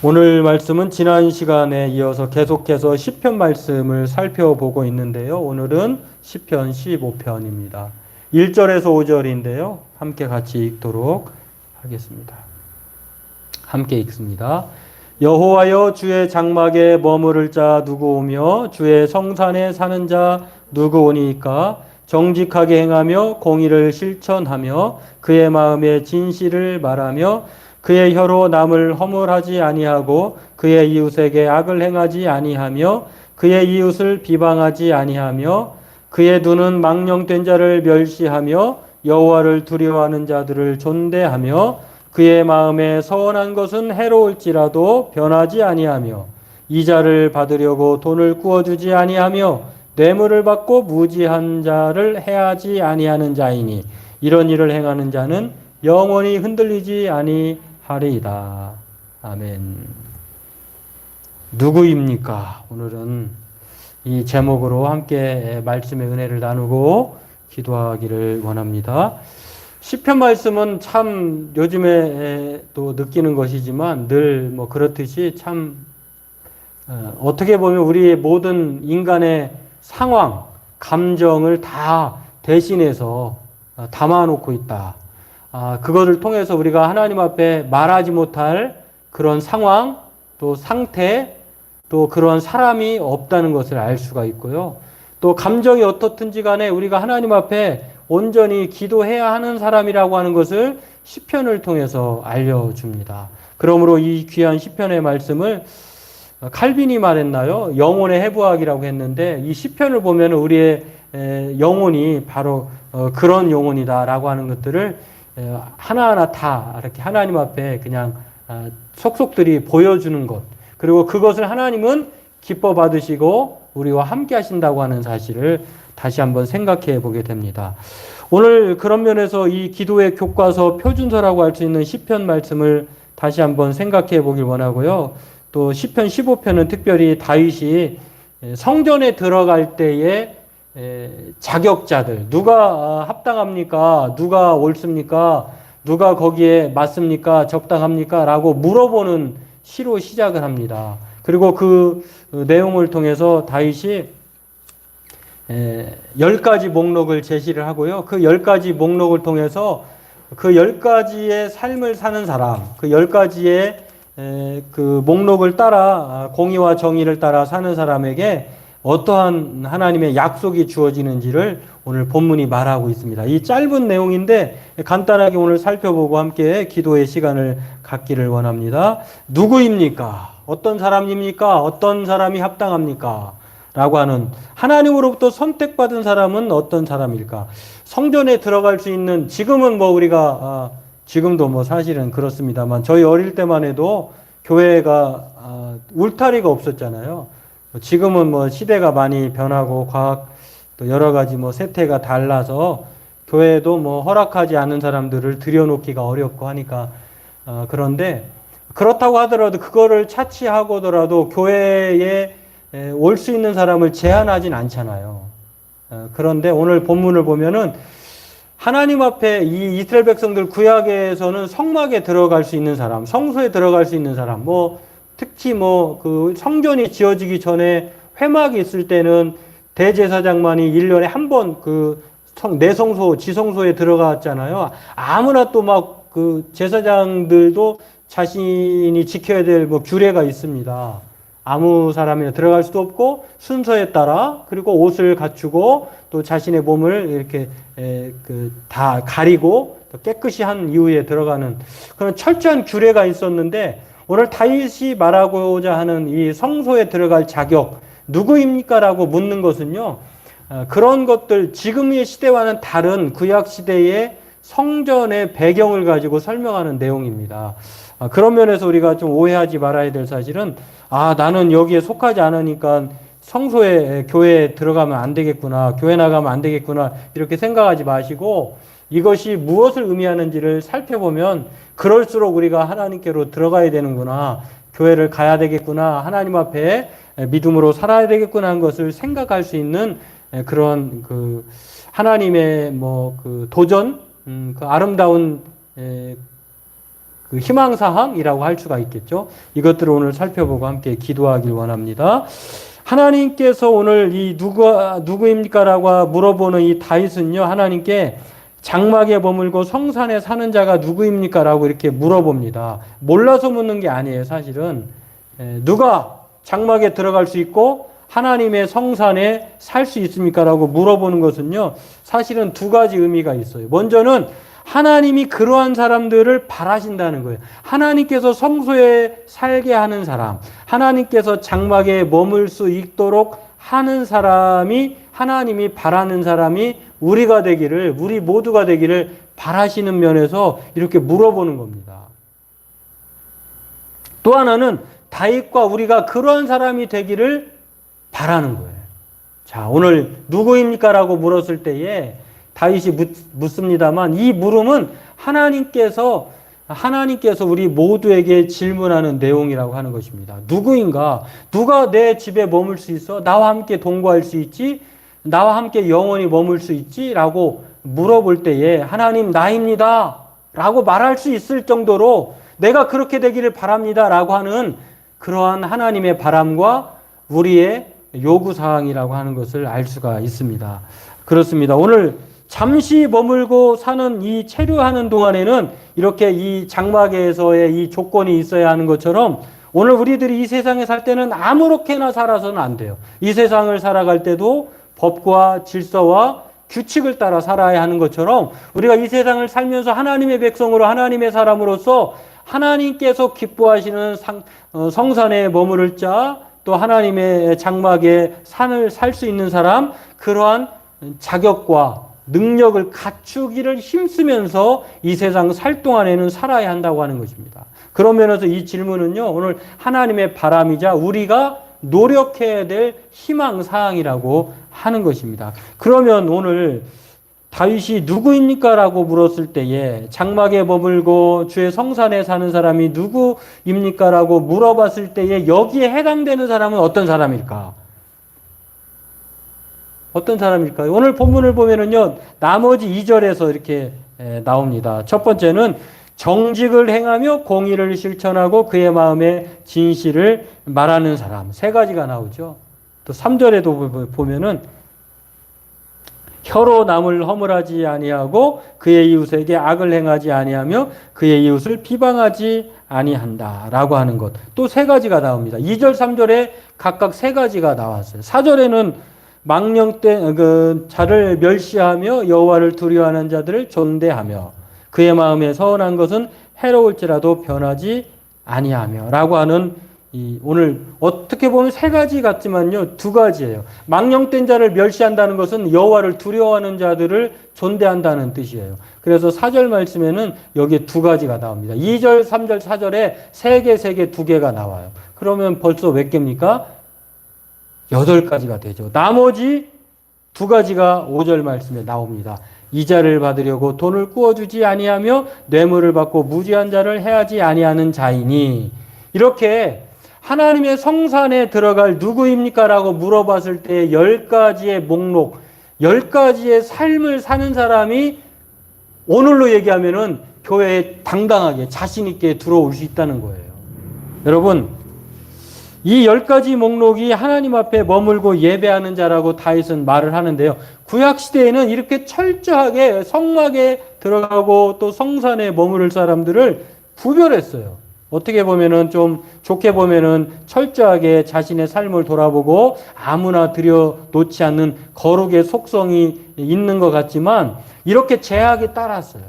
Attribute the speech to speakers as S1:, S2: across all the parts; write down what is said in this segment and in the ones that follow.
S1: 오늘 말씀은 지난 시간에 이어서 계속해서 시편 말씀을 살펴보고 있는데요. 오늘은 시편 15편입니다. 1절에서 5절인데요. 함께 같이 읽도록 하겠습니다. 함께 읽습니다. 여호와여, 주의 장막에 머무를 자 누구 오며 주의 성산에 사는 자 누구 오니까? 정직하게 행하며 공의를 실천하며 그의 마음에 진실을 말하며 그의 혀로 남을 허물하지 아니하고 그의 이웃에게 악을 행하지 아니하며 그의 이웃을 비방하지 아니하며 그의 눈은 망령된 자를 멸시하며 여호와를 두려워하는 자들을 존대하며 그의 마음에 서원한 것은 해로울지라도 변하지 아니하며 이자를 받으려고 돈을 구워주지 아니하며 뇌물을 받고 무지한 자를 해하지 아니하는 자이니 이런 일을 행하는 자는 영원히 흔들리지 아니하리이다. 아멘. 누구입니까? 오늘은 이 제목으로 함께 말씀의 은혜를 나누고 기도하기를 원합니다. 시편 말씀은 참 요즘에 또 느끼는 것이지만 늘 그렇듯이 참 어떻게 보면 우리의 모든 인간의 상황, 감정을 다 대신해서 담아놓고 있다. 그것을 통해서 우리가 하나님 앞에 말하지 못할 그런 상황, 또 상태, 또 그런 사람이 없다는 것을 알 수가 있고요. 또 감정이 어떻든지 간에 우리가 하나님 앞에 온전히 기도해야 하는 사람이라고 하는 것을 시편을 통해서 알려줍니다. 그러므로 이 귀한 시편의 말씀을 칼빈이 말했나요? 영혼의 해부학이라고 했는데 이 시편을 보면 우리의 영혼이 바로 그런 영혼이다라고 하는 것들을 하나하나 다 이렇게 하나님 앞에 그냥 속속들이 보여주는 것, 그리고 그것을 하나님은 기뻐 받으시고 우리와 함께 하신다고 하는 사실을 다시 한번 생각해 보게 됩니다. 오늘 그런 면에서 이 기도의 교과서 표준서라고 할 수 있는 시편 말씀을 다시 한번 생각해 보길 원하고요. 또 시편 15편은 특별히 다윗이 성전에 들어갈 때의 자격자들, 누가 합당합니까? 누가 옳습니까? 누가 거기에 맞습니까? 적당합니까? 라고 물어보는 시로 시작을 합니다. 그리고 그 내용을 통해서 다윗이 10가지 목록을 제시를 하고요. 그 10가지 목록을 통해서 그 10가지의 삶을 사는 사람, 그 10가지의 그 목록을 따라 공의와 정의를 따라 사는 사람에게 어떠한 하나님의 약속이 주어지는지를 오늘 본문이 말하고 있습니다. 이 짧은 내용인데 간단하게 오늘 살펴보고 함께 기도의 시간을 갖기를 원합니다. 누구입니까? 어떤 사람입니까? 어떤 사람이 합당합니까? 라고 하는 하나님으로부터 선택받은 사람은 어떤 사람일까? 성전에 들어갈 수 있는, 지금은 우리가 지금도 사실은 그렇습니다만 저희 어릴 때만 해도 교회가 울타리가 없었잖아요. 지금은 시대가 많이 변하고 과학 또 여러 가지 세태가 달라서 교회도 허락하지 않은 사람들을 들여놓기가 어렵고 하니까 그런데 그렇다고 하더라도 그거를 차치하고더라도 교회에 올 수 있는 사람을 제한하진 않잖아요. 그런데 오늘 본문을 보면은 하나님 앞에 이 이스라엘 백성들 구약에서는 성막에 들어갈 수 있는 사람, 성소에 들어갈 수 있는 사람, 특히 그 성전이 지어지기 전에 회막이 있을 때는 대제사장만이 1년에 한 번 그 내성소, 지성소에 들어갔잖아요. 아무나 또 그 제사장들도 자신이 지켜야 될 규례가 있습니다. 아무 사람이나 들어갈 수도 없고 순서에 따라, 그리고 옷을 갖추고 또 자신의 몸을 이렇게 다 가리고 깨끗이 한 이후에 들어가는 그런 철저한 규례가 있었는데 오늘 다윗이 말하고자 하는 이 성소에 들어갈 자격 누구입니까? 라고 묻는 것은요, 그런 것들 지금의 시대와는 다른 구약 시대의 성전의 배경을 가지고 설명하는 내용입니다. 그런 면에서 우리가 좀 오해하지 말아야 될 사실은 나는 여기에 속하지 않으니까 성소에 교회에 들어가면 안 되겠구나, 교회 나가면 안 되겠구나 이렇게 생각하지 마시고 이것이 무엇을 의미하는지를 살펴보면 그럴수록 우리가 하나님께로 들어가야 되는구나, 교회를 가야 되겠구나, 하나님 앞에 믿음으로 살아야 되겠구나 하는 것을 생각할 수 있는 그런 그 하나님의 그 도전, 그 아름다운 그 희망사항이라고 할 수가 있겠죠. 이것들을 오늘 살펴보고 함께 기도하길 원합니다. 하나님께서 오늘 이 누구입니까? 라고 물어보는 이 다윗은요, 하나님께 장막에 머물고 성산에 사는 자가 누구입니까? 라고 이렇게 물어봅니다. 몰라서 묻는 게 아니에요, 사실은. 누가 장막에 들어갈 수 있고 하나님의 성산에 살 수 있습니까? 라고 물어보는 것은요, 사실은 두 가지 의미가 있어요. 먼저는 하나님이 그러한 사람들을 바라신다는 거예요. 하나님께서 성소에 살게 하는 사람, 하나님께서 장막에 머물 수 있도록 하는 사람이, 하나님이 바라는 사람이 우리가 되기를, 우리 모두가 되기를 바라시는 면에서 이렇게 물어보는 겁니다. 또 하나는 다윗과 우리가 그러한 사람이 되기를 바라는 거예요. 자, 오늘 누구입니까? 라고 물었을 때에 다윗이 묻습니다만, 이 물음은 하나님께서 우리 모두에게 질문하는 내용이라고 하는 것입니다. 누구인가? 누가 내 집에 머물 수 있어? 나와 함께 동거할 수 있지? 나와 함께 영원히 머물 수 있지? 라고 물어볼 때에 하나님 나입니다 라고 말할 수 있을 정도로 내가 그렇게 되기를 바랍니다 라고 하는 그러한 하나님의 바람과 우리의 요구사항이라고 하는 것을 알 수가 있습니다. 그렇습니다. 오늘 잠시 머물고 사는 이 체류하는 동안에는 이렇게 이 장막에서의 이 조건이 있어야 하는 것처럼 오늘 우리들이 이 세상에 살 때는 아무렇게나 살아서는 안 돼요. 이 세상을 살아갈 때도 법과 질서와 규칙을 따라 살아야 하는 것처럼 우리가 이 세상을 살면서 하나님의 백성으로 하나님의 사람으로서 하나님께서 기뻐하시는 성산에 머무를 자, 또 하나님의 장막에 산을 살 수 있는 사람, 그러한 자격과 능력을 갖추기를 힘쓰면서 이 세상 살 동안에는 살아야 한다고 하는 것입니다. 그런 면에서 이 질문은요, 오늘 하나님의 바람이자 우리가 노력해야 될 희망사항이라고 하는 것입니다. 그러면 오늘 다윗이 누구입니까? 라고 물었을 때에 장막에 머물고 주의 성산에 사는 사람이 누구입니까? 라고 물어봤을 때에 여기에 해당되는 사람은 어떤 사람일까? 어떤 사람일까요? 오늘 본문을 보면은요, 나머지 2절에서 이렇게 나옵니다. 첫 번째는 정직을 행하며 공의를 실천하고 그의 마음에 진실을 말하는 사람. 세 가지가 나오죠. 또 3절에도 보면은 혀로 남을 허물하지 아니하고 그의 이웃에게 악을 행하지 아니하며 그의 이웃을 비방하지 아니한다 라고 하는 것. 또 세 가지가 나옵니다. 2절, 3절에 각각 세 가지가 나왔어요. 4절에는 망령된 자를 멸시하며 여호와를 두려워하는 자들을 존대하며 그의 마음에 서운한 것은 해로울지라도 변하지 아니하며 라고 하는 오늘 어떻게 보면 세 가지 같지만요, 두 가지예요. 망령된 자를 멸시한다는 것은 여호와를 두려워하는 자들을 존대한다는 뜻이에요. 그래서 4절 말씀에는 여기에 두 가지가 나옵니다. 2절, 3절, 4절에 세 개, 두 개가 나와요. 그러면 벌써 몇 개입니까? 8가지가 되죠. 나머지 두 가지가 5절 말씀에 나옵니다. 이자를 받으려고 돈을 꾸어주지 아니하며 뇌물을 받고 무지한 자를 해하지 아니하는 자이니, 이렇게 하나님의 성산에 들어갈 누구입니까? 라고 물어봤을 때 10가지의 목록, 10가지의 삶을 사는 사람이 오늘로 얘기하면은 교회에 당당하게 자신있게 들어올 수 있다는 거예요. 여러분, 이 10가지 목록이 하나님 앞에 머물고 예배하는 자라고 다윗은 말을 하는데요. 구약시대에는 이렇게 철저하게 성막에 들어가고 또 성산에 머무를 사람들을 구별했어요. 어떻게 보면은 좀 좋게 보면은 철저하게 자신의 삶을 돌아보고 아무나 들여놓지 않는 거룩의 속성이 있는 것 같지만 이렇게 제약이 따랐어요.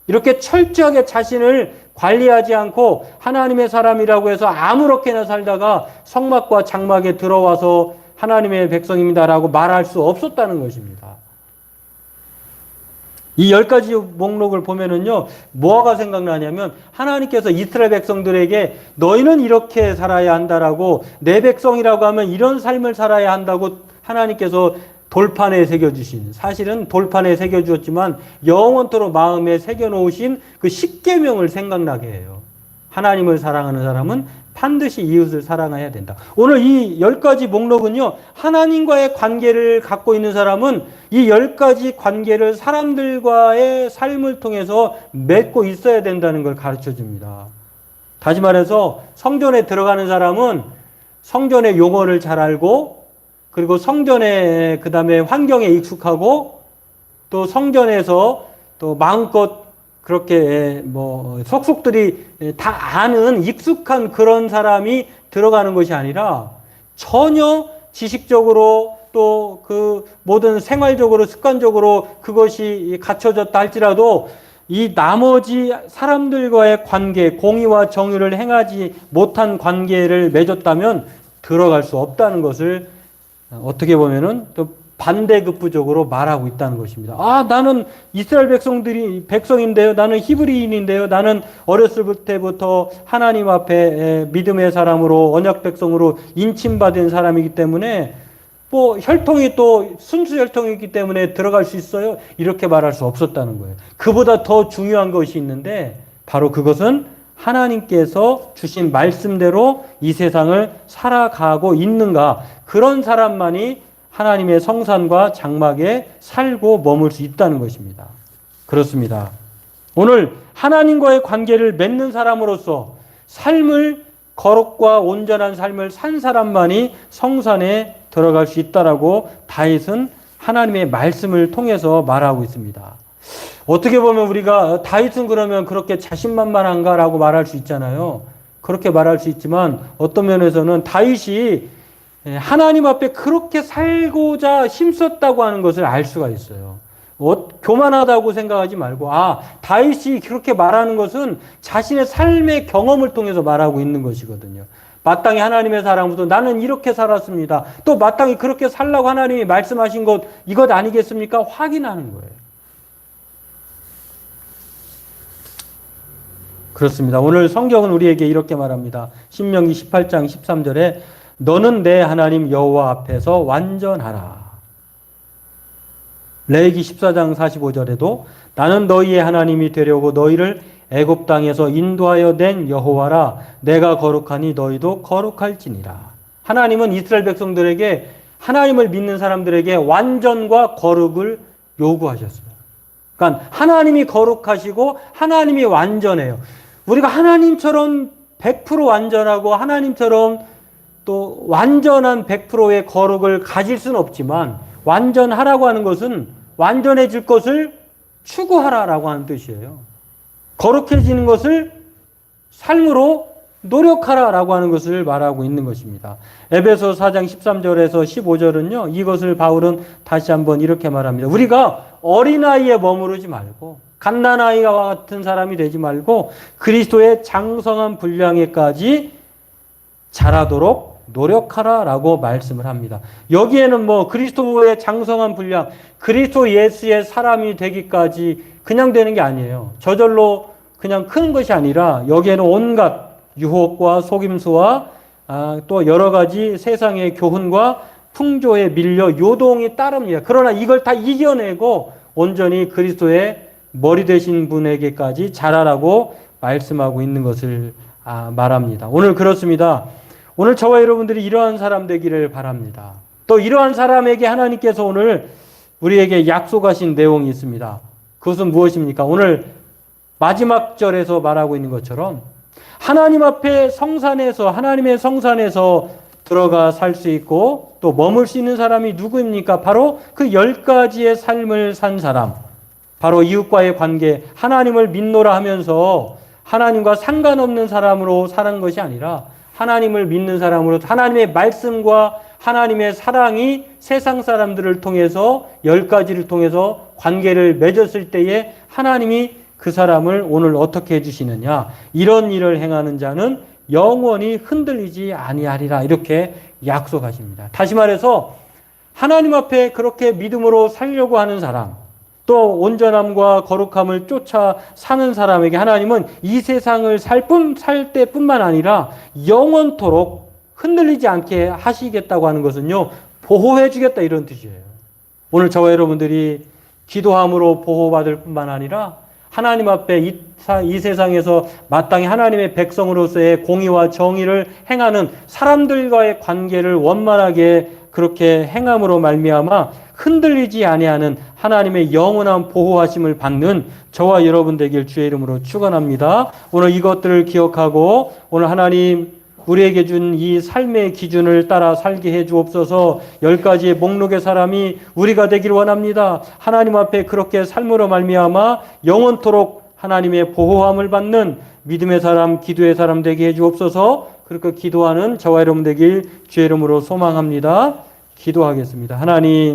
S1: 이렇게 철저하게 자신을 관리하지 않고 하나님의 사람이라고 해서 아무렇게나 살다가 성막과 장막에 들어와서 하나님의 백성입니다라고 말할 수 없었다는 것입니다. 이 10가지 목록을 보면은요, 뭐가 생각나냐면 하나님께서 이스라엘 백성들에게 너희는 이렇게 살아야 한다라고, 내 백성이라고 하면 이런 삶을 살아야 한다고 하나님께서 돌판에 새겨주신, 사실은 돌판에 새겨주었지만 영원토록 마음에 새겨놓으신 그 십계명을 생각나게 해요. 하나님을 사랑하는 사람은 반드시 이웃을 사랑해야 된다. 오늘 이 10가지 목록은요, 하나님과의 관계를 갖고 있는 사람은 이 10가지 관계를 사람들과의 삶을 통해서 맺고 있어야 된다는 걸 가르쳐 줍니다. 다시 말해서 성전에 들어가는 사람은 성전의 용어를 잘 알고, 그리고 성전의 그 다음에 환경에 익숙하고, 또 성전에서 또 마음껏 그렇게 속속들이 다 아는 익숙한 그런 사람이 들어가는 것이 아니라 전혀 지식적으로 또 그 모든 생활적으로 습관적으로 그것이 갖춰졌다 할지라도 이 나머지 사람들과의 관계, 공의와 정의를 행하지 못한 관계를 맺었다면 들어갈 수 없다는 것을 어떻게 보면은 또 반대급부적으로 말하고 있다는 것입니다. 아, 나는 이스라엘 백성인데요. 나는 히브리인인데요. 나는 어렸을 때부터 하나님 앞에 믿음의 사람으로, 언약 백성으로 인침받은 사람이기 때문에 혈통이 또 순수 혈통이기 때문에 들어갈 수 있어요. 이렇게 말할 수 없었다는 거예요. 그보다 더 중요한 것이 있는데 바로 그것은 하나님께서 주신 말씀대로 이 세상을 살아가고 있는가, 그런 사람만이 하나님의 성산과 장막에 살고 머물 수 있다는 것입니다. 그렇습니다. 오늘 하나님과의 관계를 맺는 사람으로서 거룩과 온전한 삶을 산 사람만이 성산에 들어갈 수 있다라고 다윗은 하나님의 말씀을 통해서 말하고 있습니다. 어떻게 보면 우리가 다윗은 그러면 그렇게 자신만만한가라고 말할 수 있잖아요. 그렇게 말할 수 있지만 어떤 면에서는 다윗이 하나님 앞에 그렇게 살고자 힘썼다고 하는 것을 알 수가 있어요. 교만하다고 생각하지 말고, 다윗이 그렇게 말하는 것은 자신의 삶의 경험을 통해서 말하고 있는 것이거든요. 마땅히 하나님의 사랑으로서 나는 이렇게 살았습니다. 또 마땅히 그렇게 살라고 하나님이 말씀하신 것, 이것 아니겠습니까? 확인하는 거예요. 그렇습니다. 오늘 성경은 우리에게 이렇게 말합니다. 신명기 18장 13절에 너는 내 하나님 여호와 앞에서 완전하라. 레위기 14장 45절에도 나는 너희의 하나님이 되려고 너희를 애굽 땅에서 인도하여 낸 여호와라. 내가 거룩하니 너희도 거룩할지니라. 하나님은 이스라엘 백성들에게, 하나님을 믿는 사람들에게 완전과 거룩을 요구하셨어요. 그러니까 하나님이 거룩하시고 하나님이 완전해요. 우리가 하나님처럼 100% 완전하고 하나님처럼 또 완전한 100%의 거룩을 가질 수는 없지만, 완전하라고 하는 것은 완전해질 것을 추구하라라고 하는 뜻이에요. 거룩해지는 것을 삶으로 노력하라라고 하는 것을 말하고 있는 것입니다. 에베소 4장 13절에서 15절은요, 이것을 바울은 다시 한번 이렇게 말합니다. 우리가 어린아이에 머무르지 말고 갓난아이와 같은 사람이 되지 말고 그리스도의 장성한 분량에까지 자라도록 노력하라라고 말씀을 합니다. 여기에는 그리스도의 장성한 분량, 그리스도 예수의 사람이 되기까지 그냥 되는 게 아니에요. 저절로 그냥 크는 것이 아니라 여기에는 온갖 유혹과 속임수와 또 여러 가지 세상의 교훈과 풍조에 밀려 요동이 따릅니다. 그러나 이걸 다 이겨내고 온전히 그리스도의 머리 되신 분에게까지 자라라고 말씀하고 있는 것을 말합니다. 오늘 그렇습니다. 오늘 저와 여러분들이 이러한 사람 되기를 바랍니다. 또 이러한 사람에게 하나님께서 오늘 우리에게 약속하신 내용이 있습니다. 그것은 무엇입니까? 오늘 마지막 절에서 말하고 있는 것처럼 하나님 앞에 하나님의 성산에서 들어가 살 수 있고 또 머물 수 있는 사람이 누구입니까? 바로 그 10가지의 삶을 산 사람, 바로 이웃과의 관계, 하나님을 믿노라 하면서 하나님과 상관없는 사람으로 사는 것이 아니라 하나님을 믿는 사람으로 하나님의 말씀과 하나님의 사랑이 세상 사람들을 통해서 10가지를 통해서 관계를 맺었을 때에 하나님이 그 사람을 오늘 어떻게 해주시느냐, 이런 일을 행하는 자는 영원히 흔들리지 아니하리라, 이렇게 약속하십니다. 다시 말해서 하나님 앞에 그렇게 믿음으로 살려고 하는 사람, 또 온전함과 거룩함을 쫓아 사는 사람에게 하나님은 이 세상을 살 때뿐만 아니라 영원토록 흔들리지 않게 하시겠다고 하는 것은요, 보호해 주겠다, 이런 뜻이에요. 오늘 저와 여러분들이 기도함으로 보호받을 뿐만 아니라 하나님 앞에 이 세상에서 마땅히 하나님의 백성으로서의 공의와 정의를 행하는 사람들과의 관계를 원만하게 그렇게 행함으로 말미암아 흔들리지 아니하는 하나님의 영원한 보호하심을 받는 저와 여러분 되길 주의 이름으로 축원합니다. 오늘 이것들을 기억하고 오늘 하나님 우리에게 준 이 삶의 기준을 따라 살게 해 주옵소서. 10가지의 목록의 사람이 우리가 되길 원합니다. 하나님 앞에 그렇게 삶으로 말미암아 영원토록 하나님의 보호함을 받는 믿음의 사람, 기도의 사람 되게 해 주옵소서. 그렇게 기도하는 저와 여러분 되길 주의 이름으로 소망합니다. 기도하겠습니다. 하나님